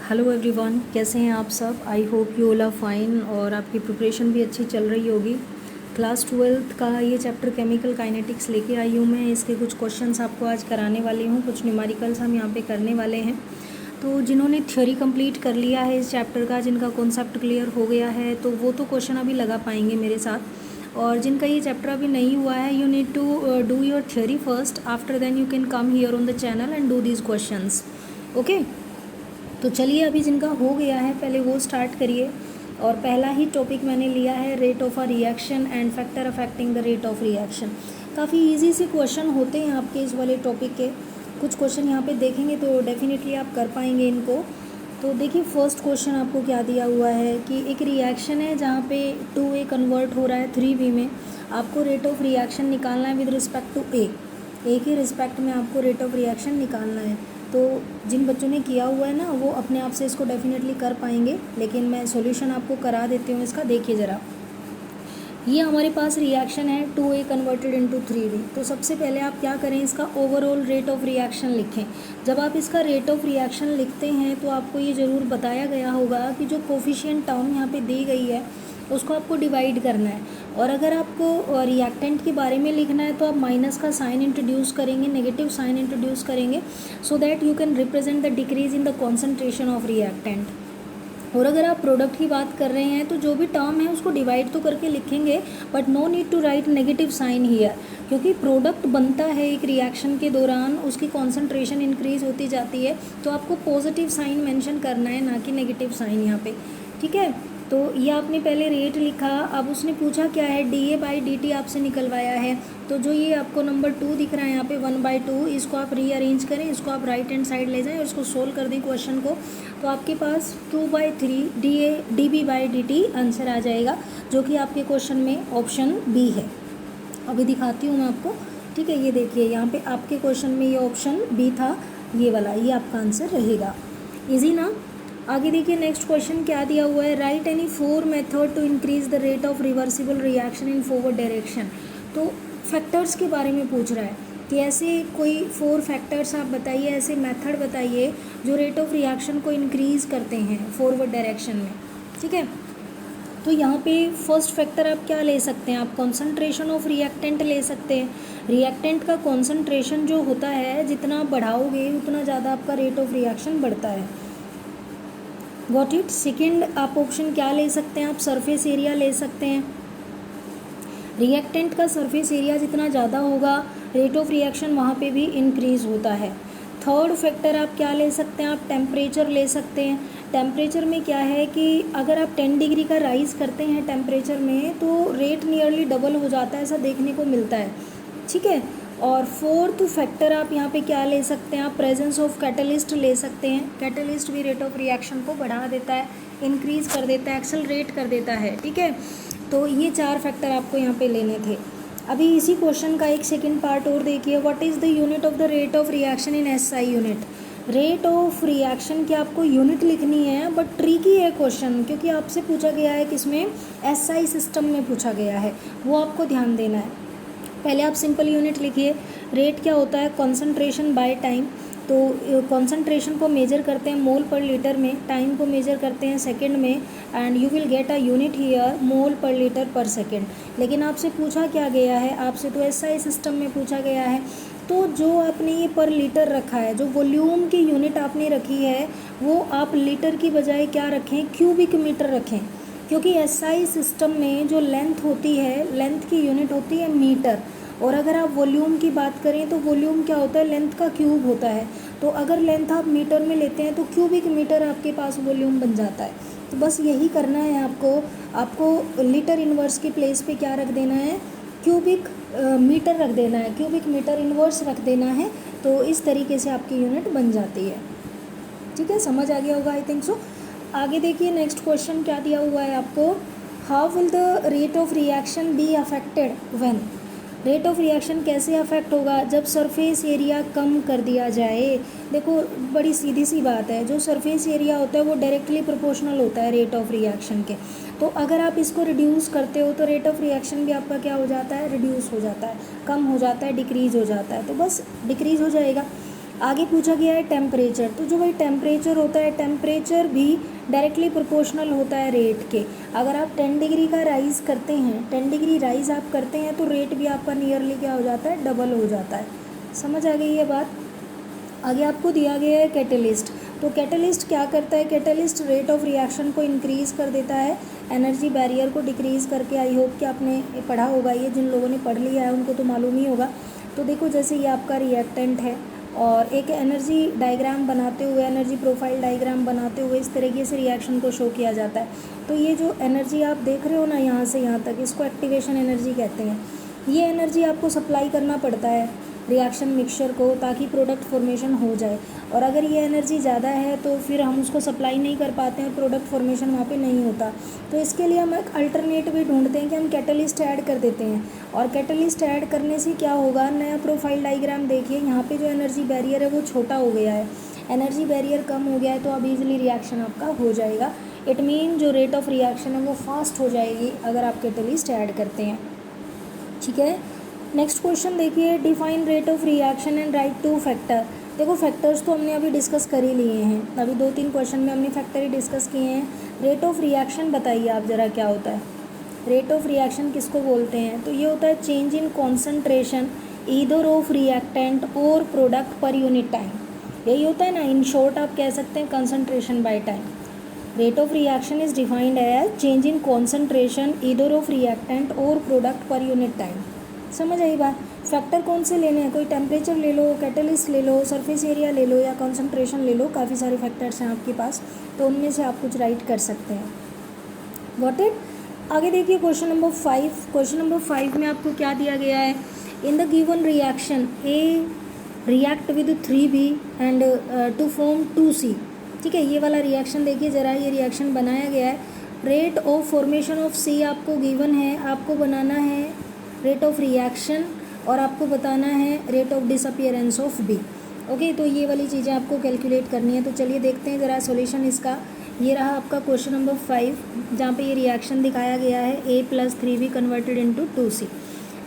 Hello everyone, कैसे हैं आप सब। I hope you all are fine और आपकी प्रिपरेशन भी अच्छी चल रही होगी। क्लास 12th का ये चैप्टर केमिकल काइनेटिक्स लेके आई हूँ मैं। इसके कुछ क्वेश्चंस आपको आज कराने वाली हूँ, कुछ न्यूमेरिकल्स हम यहाँ पे करने वाले हैं। तो जिन्होंने थ्योरी कंप्लीट कर लिया है इस चैप्टर का, जिनका कॉन्सेप्ट क्लियर हो गया है, तो वो तो क्वेश्चन अभी लगा पाएंगे मेरे साथ। और जिनका ये चैप्टर अभी नहीं हुआ है, you need to do your theory first, after then you can come here on the channel and do these questions. Okay, तो चलिए अभी जिनका हो गया है पहले वो स्टार्ट करिए। और पहला ही टॉपिक मैंने लिया है rate of a reaction and factor affecting the rate of reaction. काफ़ी इजी से क्वेश्चन होते हैं आपके इस वाले टॉपिक के। कुछ क्वेश्चन यहाँ पे देखेंगे तो डेफिनेटली आप कर पाएंगे इनको। तो देखिए फर्स्ट क्वेश्चन आपको क्या दिया हुआ है कि एक रिएक्शन है जहाँ पे 2A कन्वर्ट हो रहा है 3B में। आपको रेट ऑफ रिएक्शन निकालना है विद रिस्पेक्ट टू ए के रिस्पेक्ट में आपको रेट ऑफ रिएक्शन निकालना है। तो जिन बच्चों ने किया हुआ है ना, वो अपने आप से इसको डेफिनेटली कर पाएंगे, लेकिन मैं सॉल्यूशन आपको करा देती हूँ इसका। देखिए ज़रा, ये हमारे पास रिएक्शन है 2A कन्वर्टेड इनटू 3B। तो सबसे पहले आप क्या करें, इसका ओवरऑल रेट ऑफ रिएक्शन लिखें। जब आप इसका रेट ऑफ रिएक्शन लिखते हैं तो आपको ये ज़रूर बताया गया होगा कि जो कोफिशिएंट टर्म यहाँ पे दी गई है उसको आपको डिवाइड करना है। और अगर आपको रिएक्टेंट के बारे में लिखना है तो आप माइनस का साइन इंट्रोड्यूस करेंगे, नेगेटिव साइन इंट्रोड्यूस करेंगे, so that you can represent the decrease in the concentration of reactant. और अगर आप प्रोडक्ट की बात कर रहे हैं तो जो भी टर्म है उसको डिवाइड तो करके लिखेंगे, but no need to write negative sign here, क्योंकि प्रोडक्ट बनता है एक रिएक्शन के दौरान, उसकी कॉन्सेंट्रेशन इंक्रीज होती जाती है, तो आपको पॉजिटिव साइन मेंशन करना है, ना कि नेगेटिव साइन यहाँ पे। ठीक है, तो ये आपने पहले रेट लिखा। अब उसने पूछा क्या है, dA/dt आपसे निकलवाया है। तो जो ये आपको नंबर 2 दिख रहा है यहाँ पे 1/2, इसको आप रीअरेंज करें, इसको आप राइट हैंड साइड ले जाएं और इसको सोल्व कर दें क्वेश्चन को। तो आपके पास 2/3 dB/dt आंसर आ जाएगा, जो कि आपके क्वेश्चन में ऑप्शन बी है। अभी दिखाती हूँ मैं आपको। ठीक है, ये देखिए यहाँ पे आपके क्वेश्चन में ये ऑप्शन बी था, ये वाला, ये आपका आंसर रहेगा। इजी ना। आगे देखिए नेक्स्ट क्वेश्चन क्या दिया हुआ है, write any 4 method to increase the rate of reversible reaction in forward direction. तो फैक्टर्स के बारे में पूछ रहा है कि ऐसे कोई 4 फैक्टर्स आप बताइए, ऐसे मेथड बताइए जो रेट ऑफ रिएक्शन को इंक्रीज़ करते हैं फॉरवर्ड डायरेक्शन में। ठीक है, तो यहाँ पे फर्स्ट फैक्टर आप क्या ले सकते हैं, आप कॉन्सेंट्रेशन ऑफ रिएक्टेंट ले सकते हैं। रिएक्टेंट का कॉन्सेंट्रेशन जो होता है, जितना बढ़ाओगे उतना ज़्यादा आपका रेट ऑफ रिएक्शन बढ़ता है। Got it. सेकेंड आप ऑप्शन क्या ले सकते हैं, आप सरफेस एरिया ले सकते हैं। रिएक्टेंट का सरफेस एरिया जितना ज़्यादा होगा, रेट ऑफ रिएक्शन वहाँ पे भी इंक्रीज़ होता है। थर्ड फैक्टर आप क्या ले सकते हैं, आप टेम्परेचर ले सकते हैं। टेम्परेचर में क्या है कि अगर आप 10 डिग्री का राइज़ करते हैं टेम्परेचर में, तो रेट नियरली डबल हो जाता है, ऐसा देखने को मिलता है। ठीक है, और फोर्थ फैक्टर आप यहाँ पे क्या ले सकते हैं, आप प्रेजेंस ऑफ कैटलिस्ट ले सकते हैं। कैटलिस्ट भी रेट ऑफ रिएक्शन को बढ़ा देता है, इंक्रीज़ कर देता है, एक्सेलरेट कर देता है। ठीक है, तो ये 4 फैक्टर आपको यहाँ पे लेने थे। अभी इसी क्वेश्चन का एक सेकेंड पार्ट और देखिए, what is the unit of the rate of reaction in SI unit. Rate of reaction की आपको यूनिट लिखनी है, बट ट्रिकी है क्वेश्चन, क्योंकि आपसे पूछा गया है किसमें, SI सिस्टम में पूछा गया है, वो आपको ध्यान देना है। पहले आप सिंपल यूनिट लिखिए। रेट क्या होता है, कॉन्सेंट्रेशन बाय टाइम। तो कॉन्सेंट्रेशन को मेजर करते हैं मोल पर लीटर में, टाइम को मेजर करते हैं सेकंड में, and you will get a unit here mole per litre पर सेकंड। लेकिन आपसे पूछा क्या गया है, आपसे तो SI सिस्टम में पूछा गया है, तो जो आपने ये पर लीटर रखा है, जो वॉल्यूम की यूनिट आपने रखी है, वो आप लीटर की बजाय क्या रखें, क्यूबिक मीटर रखें, क्योंकि SI सिस्टम में जो लेंथ होती है, लेंथ की यूनिट होती है मीटर। और अगर आप वॉल्यूम की बात करें तो वॉल्यूम क्या होता है, लेंथ का क्यूब होता है। तो अगर लेंथ आप मीटर में लेते हैं तो क्यूबिक मीटर आपके पास वॉल्यूम बन जाता है। तो बस यही करना है आपको लीटर इन्वर्स की प्लेस पे क्या रख देना है, क्यूबिक मीटर रख देना है, क्यूबिक मीटर इन्वर्स रख देना है। तो इस तरीके से आपकी यूनिट बन जाती है। ठीक है, समझ आ गया होगा आई थिंक सो। आगे देखिए नेक्स्ट क्वेश्चन क्या दिया हुआ है आपको, how will the rate of reaction be affected when. Rate of reaction कैसे अफेक्ट होगा, जब सरफेस एरिया कम कर दिया जाए। देखो बड़ी सीधी सी बात है, जो सरफेस एरिया होता है वो डायरेक्टली प्रोपोर्शनल होता है रेट ऑफ रिएक्शन के। तो अगर आप इसको रिड्यूस करते हो तो रेट ऑफ रिएक्शन भी आपका क्या हो जाता है, रिड्यूस हो जाता है, कम हो जाता है, डिक्रीज़ हो जाता है। तो बस डिक्रीज़ हो जाएगा। आगे पूछा गया है टेम्परेचर। तो जो भाई टेम्परेचर होता है, टेम्परेचर भी डायरेक्टली प्रोपोर्शनल होता है रेट के। अगर आप 10 डिग्री का राइज़ करते हैं, 10 डिग्री राइज़ आप करते हैं तो रेट भी आपका नियरली क्या हो जाता है, डबल हो जाता है। समझ आ गई ये बात। आगे आपको दिया गया है कैटलिस्ट। तो कैटलिस्ट क्या करता है, कैटलिस्ट रेट ऑफ रिएक्शन को इंक्रीज़ कर देता है, एनर्जी बैरियर को डिक्रीज़ करके। आई होप कि आपने पढ़ा होगा, ये जिन लोगों ने पढ़ लिया है उनको तो मालूम ही होगा। तो देखो जैसे ये आपका रिएक्टेंट है और एक एनर्जी डायग्राम बनाते हुए, एनर्जी प्रोफाइल डायग्राम बनाते हुए इस तरीके से रिएक्शन को शो किया जाता है। तो ये जो एनर्जी आप देख रहे हो ना यहाँ से यहाँ तक, इसको एक्टिवेशन एनर्जी कहते हैं। ये एनर्जी आपको सप्लाई करना पड़ता है रिएक्शन मिक्सचर को, ताकि प्रोडक्ट फॉर्मेशन हो जाए। और अगर ये एनर्जी ज़्यादा है तो फिर हम उसको सप्लाई नहीं कर पाते हैं, प्रोडक्ट फॉर्मेशन वहाँ पे नहीं होता। तो इसके लिए हम एक अल्टरनेट भी ढूंढते हैं कि हम कैटलिस्ट ऐड कर देते हैं। और कैटलिस्ट ऐड करने से क्या होगा, नया प्रोफाइल डायग्राम देखिए, यहाँ पे जो एनर्जी बैरियर है वो छोटा हो गया है, एनर्जी बैरियर कम हो गया है, तो अब ईजिली रिएक्शन आपका हो जाएगा। इट मीन जो रेट ऑफ रिएक्शन है वो फास्ट हो जाएगी अगर आप कैटलिस्ट ऐड करते हैं। ठीक है, नेक्स्ट क्वेश्चन देखिए, define rate of reaction and right two factor. देखो फैक्टर्स तो हमने अभी डिस्कस कर ही लिए हैं, अभी 2-3 क्वेश्चन में हमने फैक्टर ही डिस्कस किए हैं। रेट ऑफ रिएक्शन बताइए आप ज़रा क्या होता है। रेट ऑफ रिएक्शन किसको बोलते हैं, तो ये होता है change in concentration either of reactant और प्रोडक्ट पर यूनिट टाइम। यही होता है ना, इन शॉर्ट आप कह सकते हैं concentration by time. Rate of reaction is defined as change in concentration either of reactant और प्रोडक्ट पर यूनिट टाइम। समझ आई बात। फैक्टर कौन से लेने हैं, कोई टेम्परेचर ले लो, कैटलिस्ट ले लो, सरफेस एरिया ले लो या कंसंट्रेशन ले लो, काफ़ी सारे फैक्टर्स हैं आपके पास, तो उनमें से आप कुछ राइट कर सकते हैं। Got it. आगे देखिए क्वेश्चन नंबर 5। क्वेश्चन नंबर 5 में आपको क्या दिया गया है, in the given reaction A react with 3B and to form 2C। ठीक है, ये वाला रिएक्शन देखिए ज़रा, ये रिएक्शन बनाया गया है। Rate of formation of C आपको गिवन है, आपको बनाना है रेट ऑफ रिएक्शन और आपको बताना है rate of disappearance of B। Okay, तो ये वाली चीज़ें आपको कैलकुलेट करनी है। तो चलिए देखते हैं ज़रा सॉल्यूशन इसका। ये रहा आपका क्वेश्चन नंबर 5, जहाँ पे ये रिएक्शन दिखाया गया है A + 3B converted into 2C।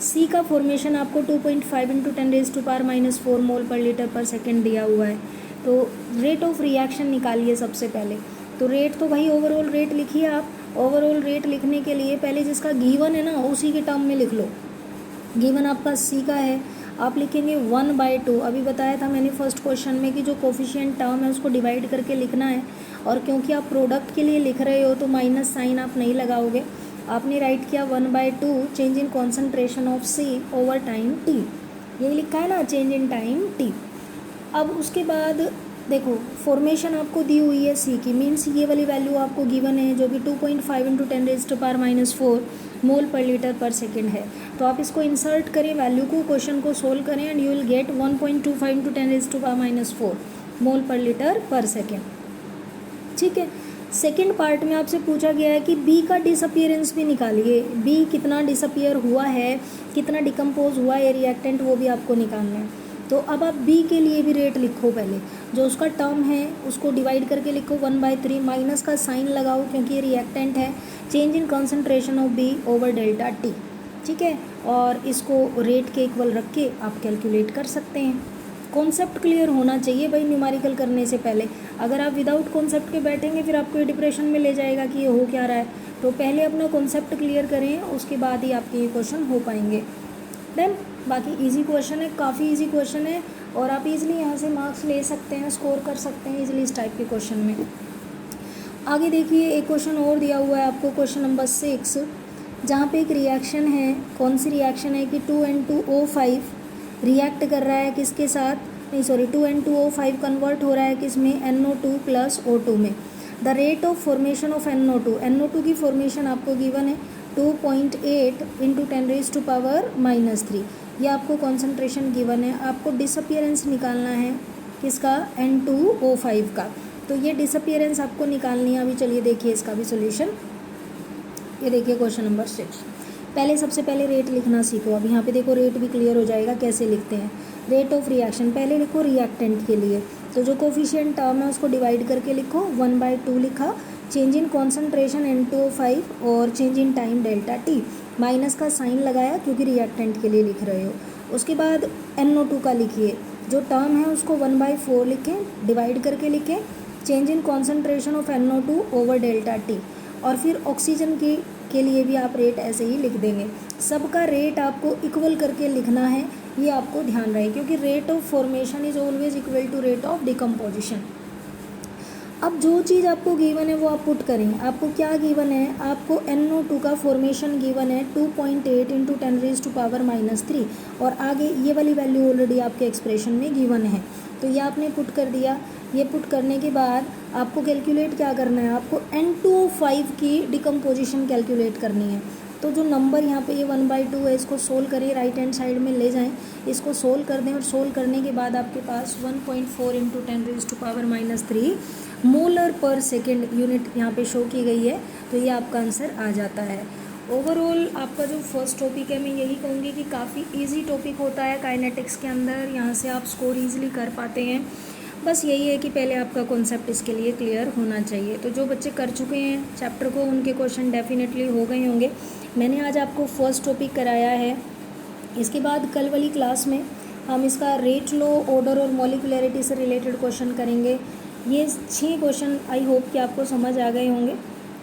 C का फॉर्मेशन आपको 2.5 × 10⁻⁴ मोल पर लीटर पर सेकेंड दिया हुआ है। तो रेट ऑफ रिएक्शन निकालिए सबसे पहले। तो रेट तो भाई ओवरऑल रेट लिखिए आप। ओवरऑल रेट लिखने के लिए पहले जिसका गिवन है ना उसी के टर्म में लिख लो। गिवन आपका C का है, आप लिखेंगे 1/2। अभी बताया था मैंने फर्स्ट क्वेश्चन में कि जो कोफिशिएंट टर्म है उसको डिवाइड करके लिखना है। और क्योंकि आप प्रोडक्ट के लिए लिख रहे हो तो माइनस साइन आप नहीं लगाओगे, आपने राइट किया 1/2 change in concentration of C over time T। यही लिखा है ना, चेंज इन टाइम T। अब उसके बाद देखो फॉर्मेशन आपको दी हुई है C की, मीन्स ये वाली वैल्यू आपको गिवन है जो कि 2.5 × 10⁻⁴ मोल पर लीटर पर सेकेंड है। तो आप इसको इंसर्ट करें वैल्यू को, क्वेश्चन को सोल्व करें and you will gate 1.25 × 10⁻⁴ mole per litre पर सेकेंड। ठीक है, सेकेंड पार्ट में आपसे पूछा गया है कि B का डिसअपियरेंस भी निकालिए। B कितना डिसअपियर हुआ है, कितना डिकम्पोज हुआ है रिएक्टेंट, वो भी आपको निकालना है। तो अब आप B के लिए भी रेट लिखो, पहले जो उसका टर्म है उसको डिवाइड करके लिखो 1/3, माइनस का साइन लगाओ क्योंकि ये रिएक्टेंट है, change in concentration of B over delta T। ठीक है, और इसको रेट के इक्वल रख के आप कैलकुलेट कर सकते हैं। कॉन्सेप्ट क्लियर होना चाहिए भाई न्यूमेरिकल करने से पहले। अगर आप विदाउट कॉन्सेप्ट के बैठेंगे फिर आपको ये डिप्रेशन में ले जाएगा कि ये हो क्या रहा है। तो पहले अपना कॉन्सेप्ट क्लियर करें, उसके बाद ही आपके ये क्वेश्चन हो पाएंगे। देन बाकी इजी क्वेश्चन है, काफ़ी इजी क्वेश्चन है और आप इजीली यहाँ से मार्क्स ले सकते हैं, स्कोर कर सकते हैं इजीली इस टाइप के क्वेश्चन में। आगे देखिए एक क्वेश्चन और दिया हुआ है आपको, क्वेश्चन नंबर 6, जहाँ पे एक रिएक्शन है। कौन सी रिएक्शन है कि 2N2O5 रिएक्ट कर रहा है किसके साथ, नहीं सॉरी 2N2O5 कन्वर्ट हो रहा है किस में, NO2 + O2 में। The rate of formation of NO2 की फॉर्मेशन आपको गिवन है 2.8 × 10⁻³ ये आपको कॉन्सेंट्रेशन गिवन है। आपको डिसअपियरेंस निकालना है किसका, N2O5 का। तो ये डिसअपियरेंस आपको निकालनी है। अभी चलिए देखिए इसका भी सोल्यूशन। ये देखिए क्वेश्चन नंबर 6, पहले सबसे पहले रेट लिखना सीखो। अब यहाँ पे देखो रेट भी क्लियर हो जाएगा कैसे लिखते हैं। रेट ऑफ रिएक्शन पहले लिखो रिएक्टेंट के लिए, तो जो कोफिशिएंट टर्म है उसको डिवाइड करके लिखो, 1/2 लिखा, चेंज इन कॉन्सेंट्रेशन N2O5 और change in time delta T, minus का साइन लगाया क्योंकि रिएक्टेंट के लिए लिख रहे हो। उसके बाद NO2 का लिखिए, जो टर्म है उसको 1/4 लिखें, डिवाइड करके लिखें change in concentration of NO2 over delta T, और फिर ऑक्सीजन के लिए भी आप रेट ऐसे ही लिख देंगे। सबका रेट आपको इक्वल करके लिखना है, ये आपको ध्यान रहे, क्योंकि rate of formation is always equal to rate of decomposition. अब जो चीज़ आपको गिवन है वो आप पुट करें। आपको क्या गिवन है, आपको NO2 का फॉर्मेशन गिवन है 2.8 इंटू 10⁻³ और आगे ये वाली वैल्यू ऑलरेडी आपके एक्सप्रेशन में गिवन है, तो ये आपने पुट कर दिया। ये पुट करने के बाद आपको कैलकुलेट क्या करना है, आपको N2O5 की डिकम्पोजिशन कैलकुलेट करनी है। तो जो नंबर यहाँ पे ये 1/2 है, इसको सोल्व करिए, राइट हैंड साइड में ले जाएं, इसको सोल्व कर दें, और सोल्व करने के बाद आपके पास 1.4 इंटू 10⁻³ मोलर पर सेकेंड यूनिट यहाँ पे शो की गई है, तो ये आपका आंसर आ जाता है। ओवरऑल आपका जो फर्स्ट टॉपिक है, मैं यही कहूँगी कि काफ़ी इजी टॉपिक होता है काइनेटिक्स के अंदर, यहाँ से आप स्कोर ईजिली कर पाते हैं। बस यही है कि पहले आपका कॉन्सेप्ट इसके लिए क्लियर होना चाहिए। तो जो बच्चे कर चुके हैं चैप्टर को, उनके क्वेश्चन डेफिनेटली हो गए होंगे। मैंने आज आपको फर्स्ट टॉपिक कराया है, इसके बाद कल वाली क्लास में हम इसका रेट लो, ऑर्डर और मॉलिक्यूलरिटी से रिलेटेड क्वेश्चन करेंगे। ये 6 क्वेश्चन आई होप कि आपको समझ आ गए होंगे।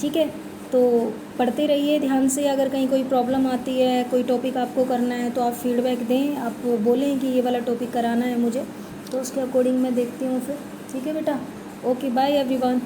ठीक है, तो पढ़ते रहिए ध्यान से। अगर कहीं कोई प्रॉब्लम आती है, कोई टॉपिक आपको करना है, तो आप फीडबैक दें, आप बोलें कि ये वाला टॉपिक कराना है मुझे, तो उसके अकॉर्डिंग मैं देखती हूँ फिर। ठीक है बेटा, ओके, बाय एवरीवन।